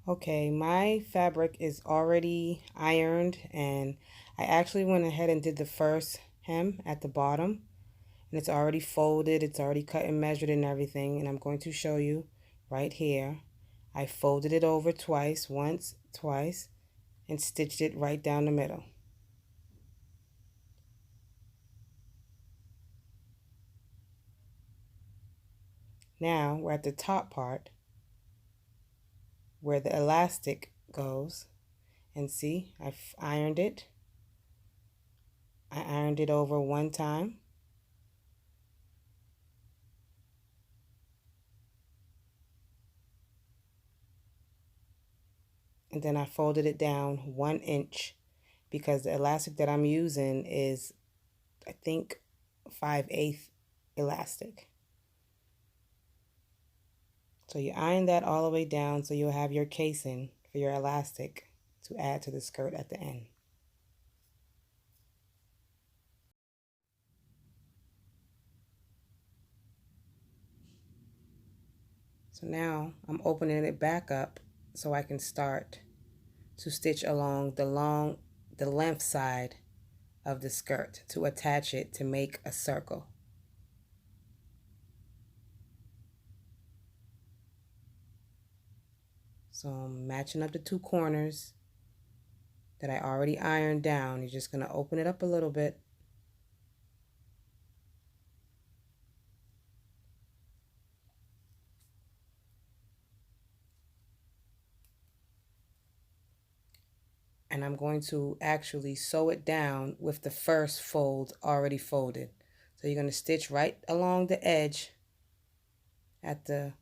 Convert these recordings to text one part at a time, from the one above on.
Okay, my fabric is already ironed, and I actually went ahead and did the first hem at the bottom, and it's already folded, it's already cut and measured and everything, and I'm going to show you right here. I folded it over twice, once, twice, and stitched it right down the middle. Now we're at the top part where the elastic goes, and see, I've ironed it. I ironed it over one time, and then I folded it down 1 inch because the elastic that I'm using is, I think, 5/8 elastic. So you iron that all the way down so you'll have your casing for your elastic to add to the skirt at the end. So now I'm opening it back up so I can start to stitch along the length side of the skirt to attach it to make a circle. So I'm matching up the two corners that I already ironed down. You're just going to open it up a little bit. And I'm going to actually sew it down with the first fold already folded. So you're going to stitch right along the edge at the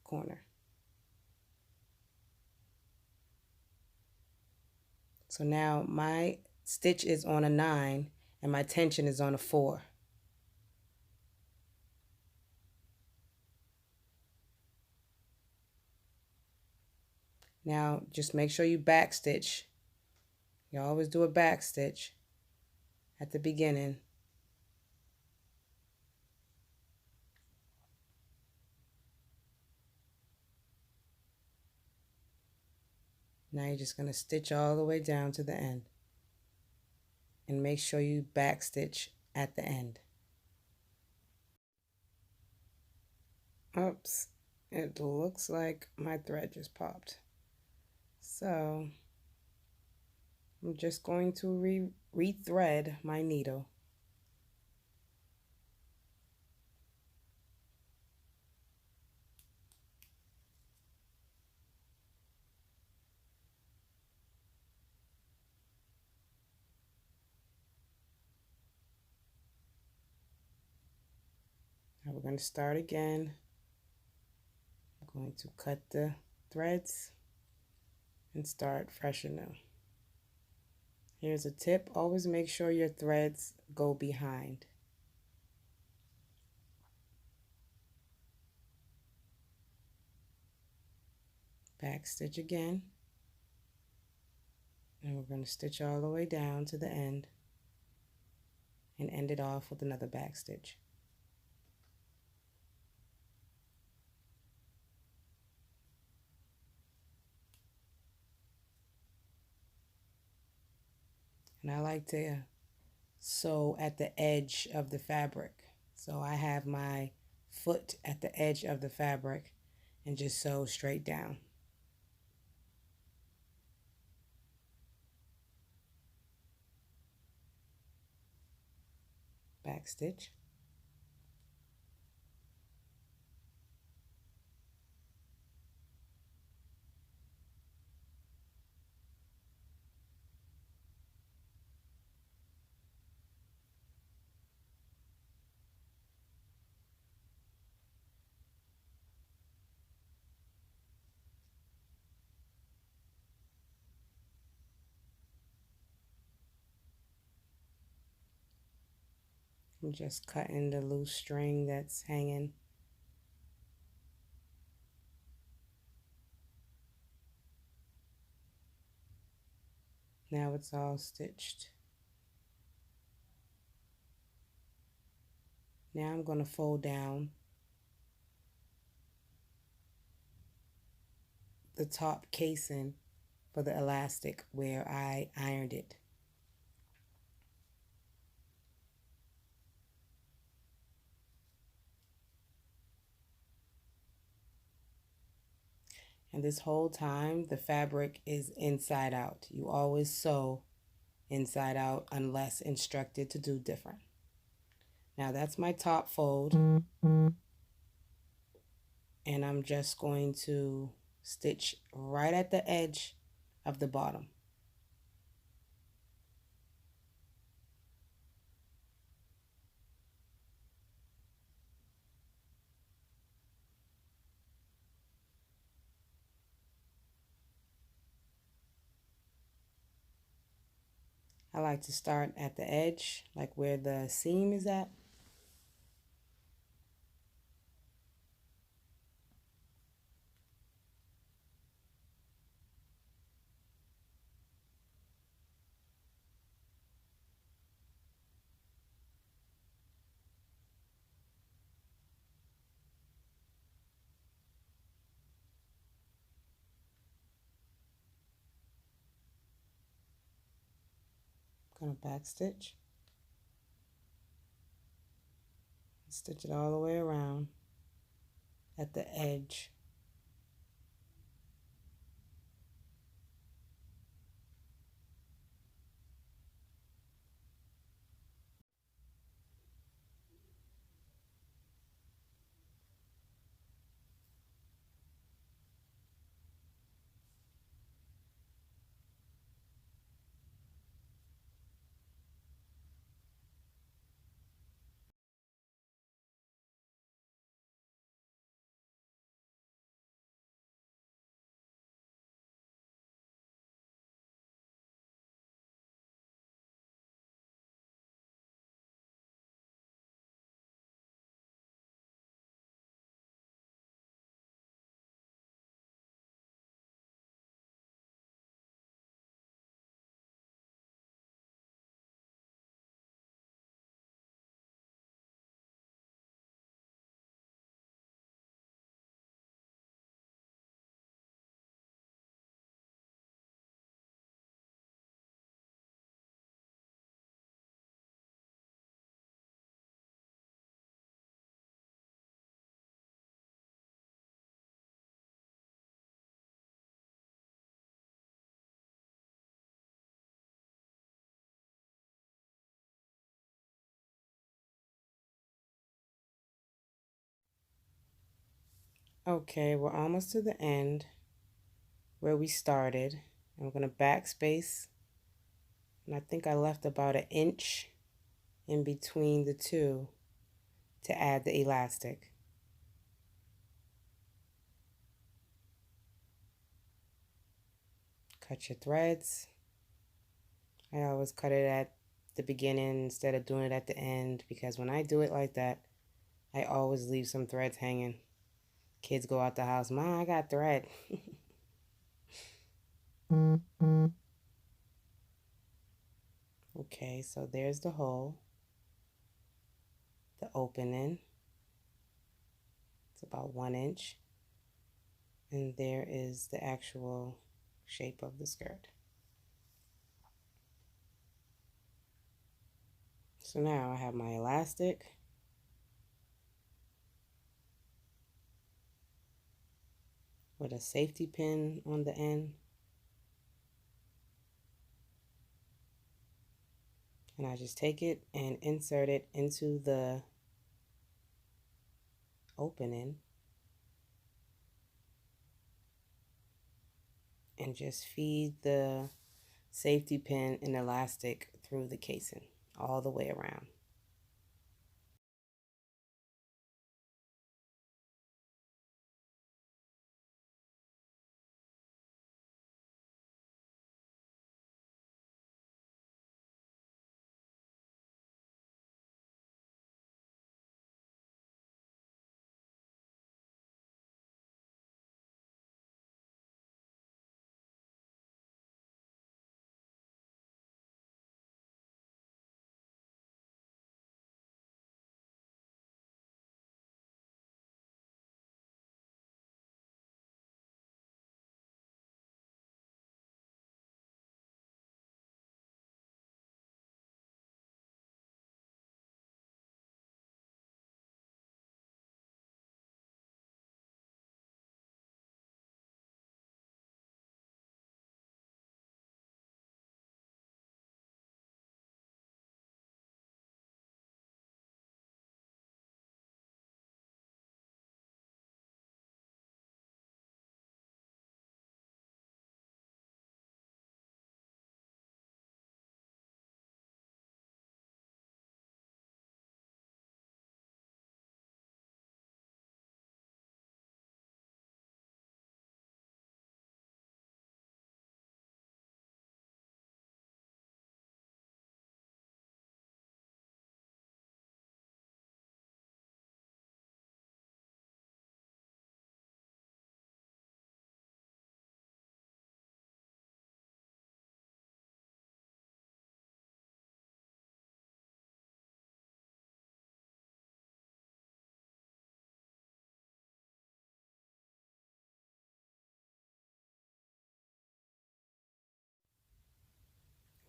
corner. So now my stitch is on a 9 and my tension is on a 4. Now just make sure you back stitch. You always do a back stitch at the beginning. Now you're just going to stitch all the way down to the end. And make sure you back stitch at the end. Oops, it looks like my thread just popped. So I'm just going to re-thread my needle. Now we're going to start again. I'm going to cut the threads and start fresh anew. Here's a tip, always make sure your threads go behind. Back stitch again, and we're going to stitch all the way down to the end and end it off with another back stitch. And I like to sew at the edge of the fabric. So I have my foot at the edge of the fabric and just sew straight down. Back stitch. I'm just cutting the loose string that's hanging. Now it's all stitched. Now I'm going to fold down the top casing for the elastic where I ironed it. And this whole time, the fabric is inside out. You always sew inside out unless instructed to do different. Now that's my top fold. And I'm just going to stitch right at the edge of the bottom. I like to start at the edge, like where the seam is at. I'm going to back stitch. Stitch it all the way around at the edge. Okay, we're almost to the end where we started. I'm going to backspace, and I think I left about 1 inch in between the two to add the elastic. Cut your threads. I always cut it at the beginning instead of doing it at the end, because when I do it like that, I always leave some threads hanging. Kids go out the house, "Mom, I got thread." Okay, so there's the hole, the opening. It's about 1 inch. And there is the actual shape of the skirt. So now I have my elastic. With a safety pin on the end. And I just take it and insert it into the opening. And just feed the safety pin and elastic through the casing all the way around.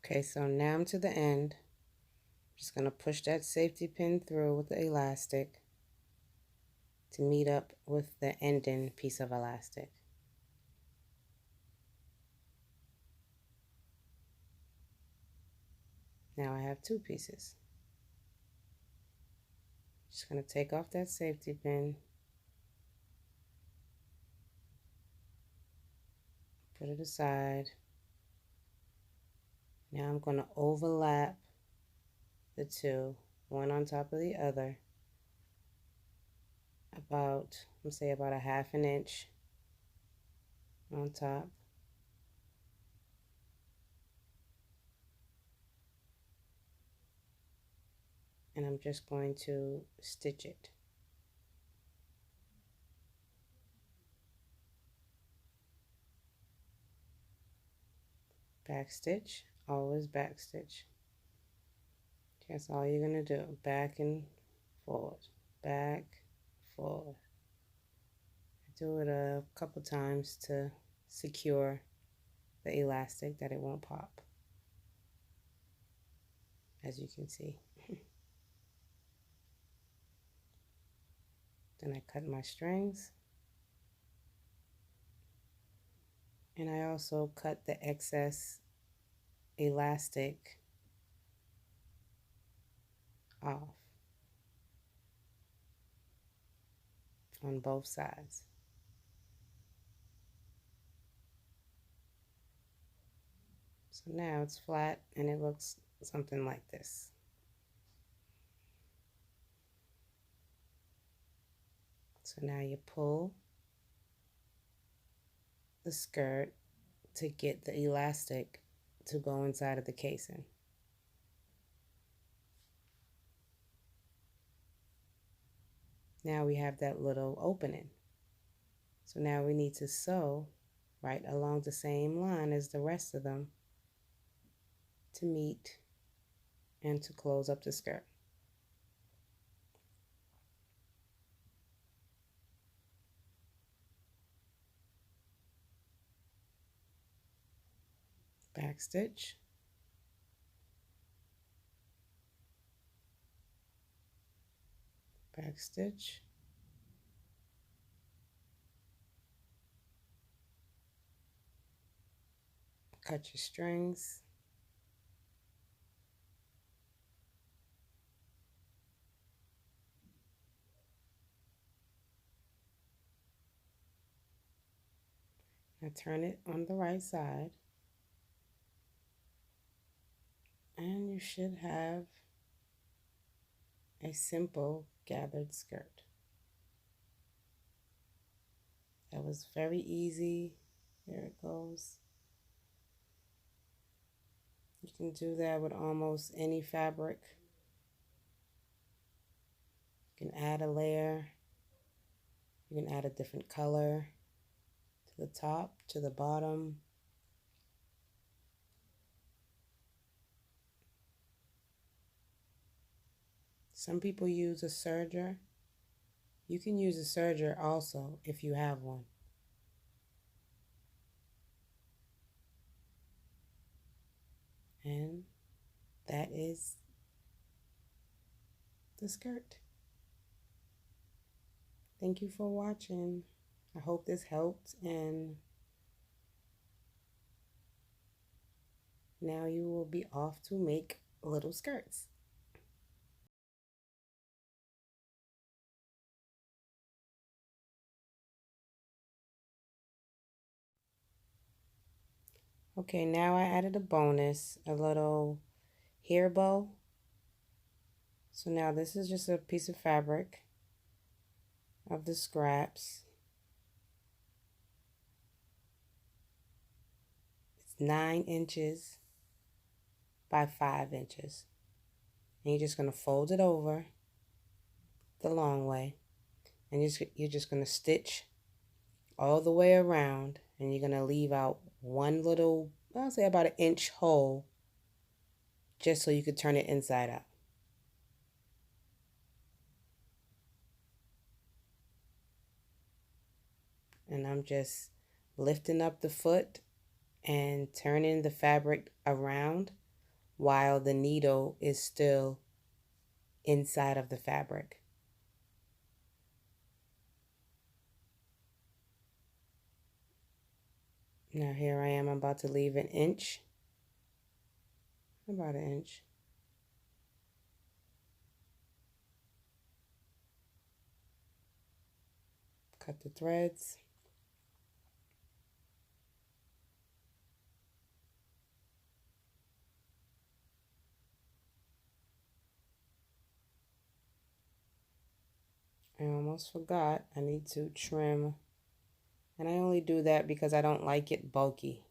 Okay, so now I'm to the end. Just going to push that safety pin through with the elastic to meet up with the ending piece of elastic. Now I have two pieces. Just going to take off that safety pin, put it aside. Now I'm going to overlap the two, one on top of the other, about, let's say about a 1/2 inch on top. And I'm just going to stitch it. Back stitch, always back stitch. That's all you're going to do, back and forward, back, forward. Do it a couple times to secure the elastic that it won't pop, as you can see. Then I cut my strings, and I also cut the excess elastic off on both sides. So now it's flat and it looks something like this. So now you pull the skirt to get the elastic to go inside of the casing. Now we have that little opening. So now we need to sew right along the same line as the rest of them to meet and to close up the skirt. Back stitch, back stitch, cut your strings, now turn it on the right side, and you should have a simple gathered skirt. That was very easy. There it goes. You can do that with almost any fabric. You can add a layer. You can add a different color to the top, to the bottom. Some people use a serger. You can use a serger also if you have one. And that is the skirt. Thank you for watching. I hope this helped, and now you will be off to make little skirts. Okay, now I added a bonus, a little hair bow. So now this is just a piece of fabric of the scraps. It's 9 inches by 5 inches. And you're just going to fold it over the long way. And you're just going to stitch all the way around, and you're going to leave out one little, I'll say about 1-inch hole, just so you could turn it inside out. And I'm just lifting up the foot and turning the fabric around while the needle is still inside of the fabric. Now here I am, I'm about to leave an inch, about an inch. Cut the threads. I almost forgot, I need to trim, and I only do that because I don't like it bulky.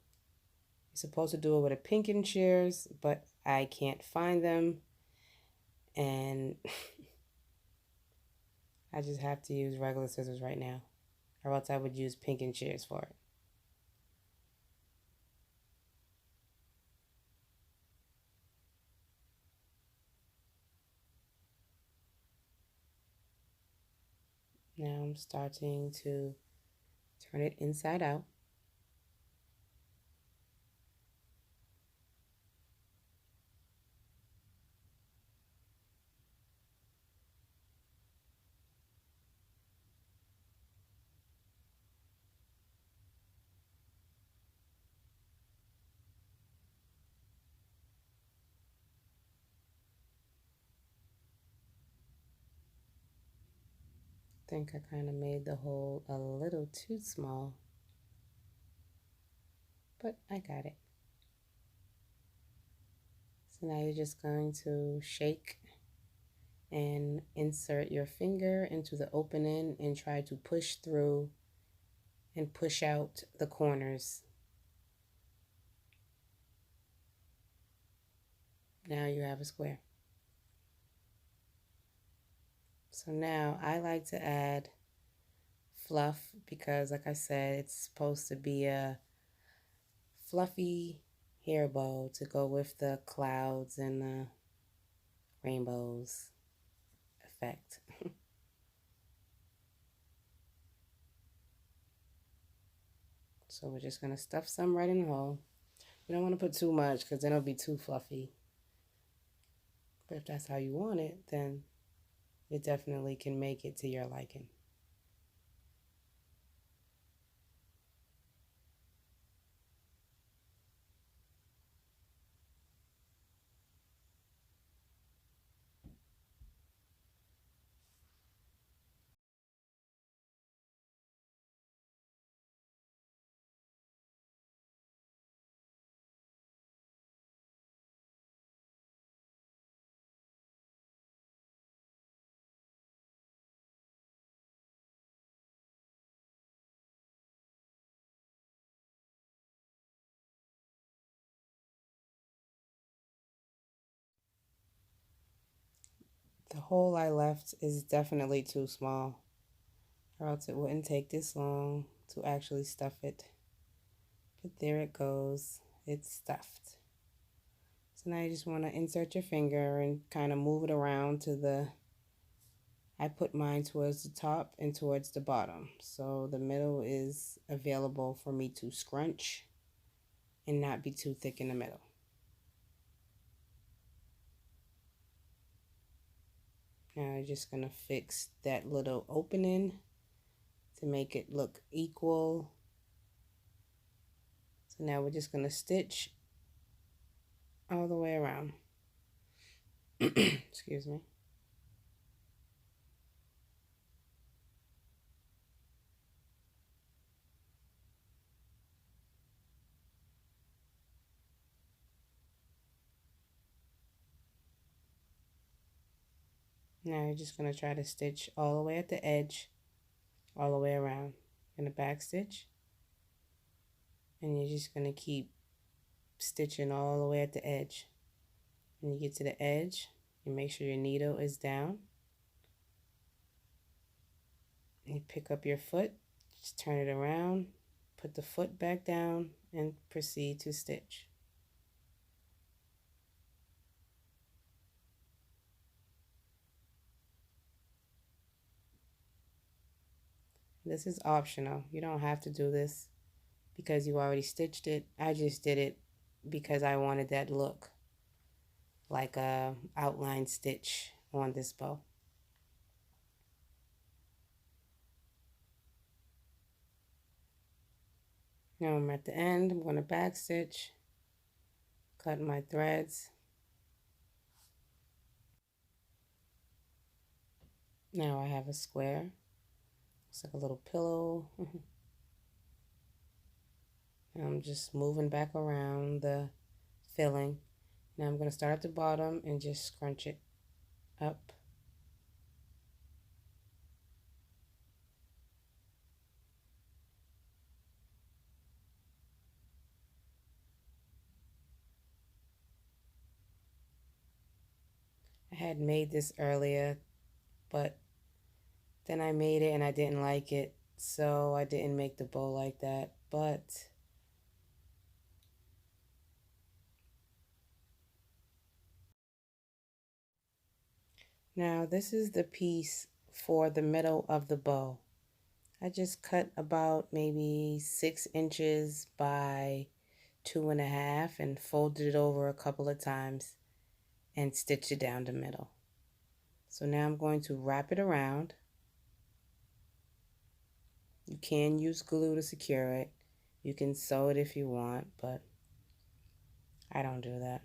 You're supposed to do it with a pinking shears, but I can't find them, and I just have to use regular scissors right now, or else I would use pinking shears for it. Now I'm starting to turn it inside out. I think I kind of made the hole a little too small, but I got it. So now you're just going to shake and insert your finger into the opening and try to push through and push out the corners. Now you have a square. So now I like to add fluff because, like I said, it's supposed to be a fluffy hair bow to go with the clouds and the rainbows effect. So we're just going to stuff some right in the hole. You don't want to put too much because then it'll be too fluffy. But if that's how you want it, then it definitely can make it to your liking. The hole I left is definitely too small, or else it wouldn't take this long to actually stuff it. But there it goes. It's stuffed. So now you just want to insert your finger and kind of move it around to the, I put mine towards the top and towards the bottom. So the middle is available for me to scrunch and not be too thick in the middle. Now I'm just going to fix that little opening to make it look equal. So now we're just going to stitch all the way around. Excuse me. Now you're just going to try to stitch all the way at the edge, all the way around in the back stitch. And you're just going to keep stitching all the way at the edge. When you get to the edge, you make sure your needle is down. You pick up your foot, just turn it around, put the foot back down, and proceed to stitch. This is optional. You don't have to do this because you already stitched it. I just did it because I wanted that look. like a outline stitch on this bow. Now I'm at the end. I'm going to back stitch, cut my threads. Now I have a square. It's like a little pillow. I'm just moving back around the filling. Now I'm going to start at the bottom and just scrunch it up. I had made this earlier, but then I made it and I didn't like it, so I didn't make the bow like that. But now this is the piece for the middle of the bow. I just cut about maybe 6 inches by 2.5 and folded it over a couple of times and stitched it down the middle. So now I'm going to wrap it around. You can use glue to secure it. You can sew it if you want, but I don't do that.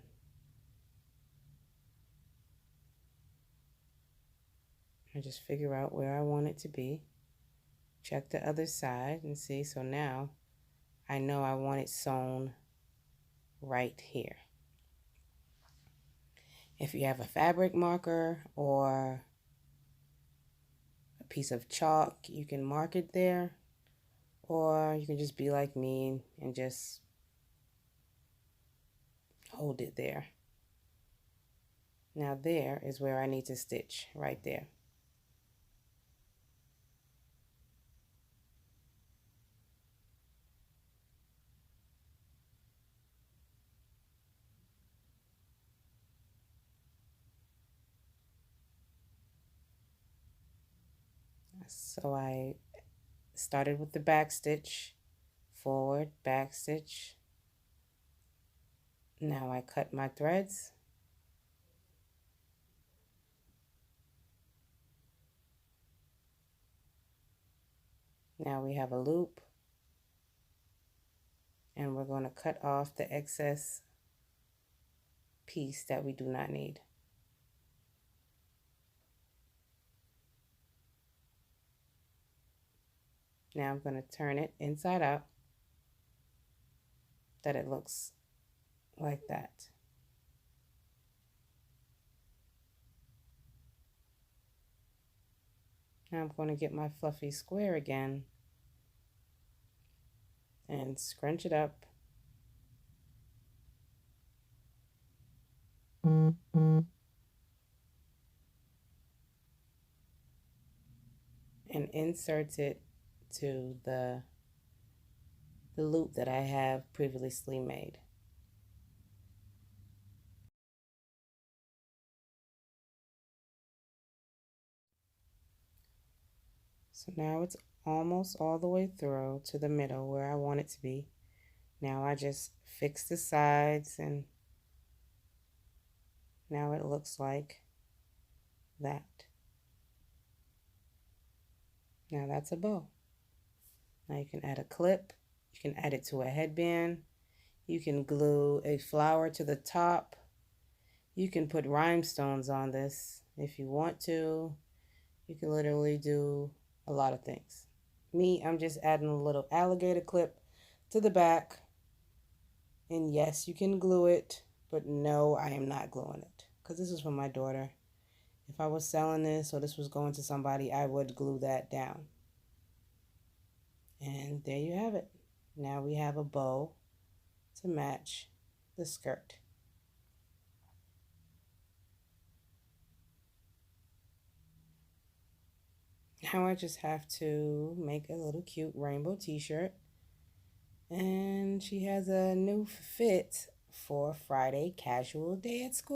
I just figure out where I want it to be. Check the other side and see. So now I know I want it sewn right here. If you have a fabric marker or a piece of chalk, you can mark it there, or you can just be like me and just hold it there. Now there is where I need to stitch, right there. So I started with the back stitch, forward, back stitch. Now I cut my threads. Now we have a loop, and we're going to cut off the excess piece that we do not need. Now I'm going to turn it inside out that it looks like that. Now I'm going to get my fluffy square again and scrunch it up. And insert it to the loop that I have previously made. So now it's almost all the way through to the middle where I want it to be. Now I just fix the sides, and now it looks like that. Now that's a bow. Now you can add a clip, you can add it to a headband, you can glue a flower to the top, you can put rhinestones on this if you want to. You can literally do a lot of things. Me, I'm just adding a little alligator clip to the back. And yes, you can glue it, but no, I am not gluing it because this is for my daughter. If I was selling this or this was going to somebody, I would glue that down. And there you have it. Now we have a bow to match the skirt. Now I just have to make a little cute rainbow t-shirt. And she has a new fit for Friday casual day at school.